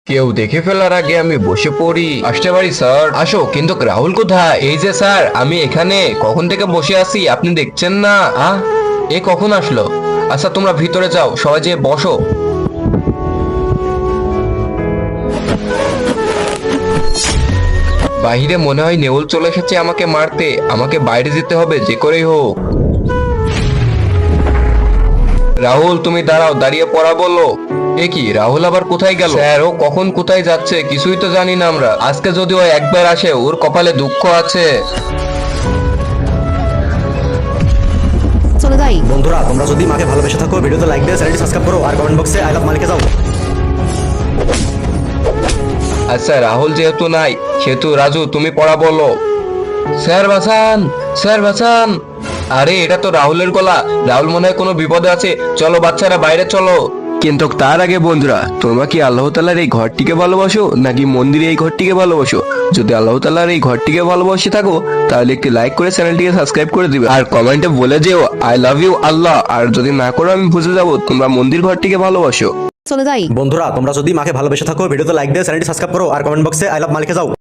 কেউ দেখে ফেলার আগে আমি বসে পড়ি। আসতে পারি স্যার? আসো। কিন্তু রাহুল কোথায়? এই যে স্যার, আমি এখানে কখন থেকে বসে আছি, আপনি দেখছেন না? এ কখন আসলো? আচ্ছা তোমরা ভিতরে যাও, সবাই যেয়ে বসো। বাহিরে মনে হয় নেউল চলে এসেছে আমাকে মারতে। আমাকে বাইরে যেতে হবে যে করেই হোক। রাহুল তুমি দাঁড়াও, দাঁড়িয়ে পড়া বলো। এ কি, রাহুল আবার কোথায় গেল? স্যার ও কখন কোথায় যাচ্ছে কিছুই তো জানি না আমরা। আজকে যদি ও একবার আসে, ওর কপালে দুঃখ আছে। চলে যাই। বন্ধুরা তোমরা যদি মাকে ভালোবেসে থাকো ভিডিওতে লাইক দিয়ে চ্যানেলটি সাবস্ক্রাইব করো আর কমেন্ট বক্সে আই লাভ মা লিখে যাও। আচ্ছা রাহুল যেহেতু নাই, সেহেতু রাজু তুমি পড়া বলো। স্যার বাঁচান, স্যার বাঁচান। আরে এটা তো রাহুলের গলা। রাহুল মনে হয় কোনো বিপদে আছে। চলো বাচ্চারা বাইরে চলো। কিন্তু তার আগে বন্ধুরা, তোমরা কি আল্লাহ তাআলার এই ঘরটিকে ভালোবাসো নাকি মন্দিরে এই ঘরটিকে ভালোবাসো? যদি আল্লাহ তাআলার এই ঘরটিকে ভালোবাসে থাকো, তাহলে একটি লাইক করে চ্যানেলটিকে সাবস্ক্রাইব করে দিবে আর কমেন্টে বলে যেও আই লাভ ইউ আল্লাহ। আর যদি না করো আমি বুঝে যাবো তোমরা মন্দির ঘরটিকে ভালোবাসো। চলে যাই। বন্ধুরা তোমরা যদি মাকে ভালোবেসে থাকো ভিডিওতে লাইক দিয়ে চ্যানেলটি সাবস্ক্রাইব করো আর কমেন্ট বক্সে আই লাভ মা লিখে যাও।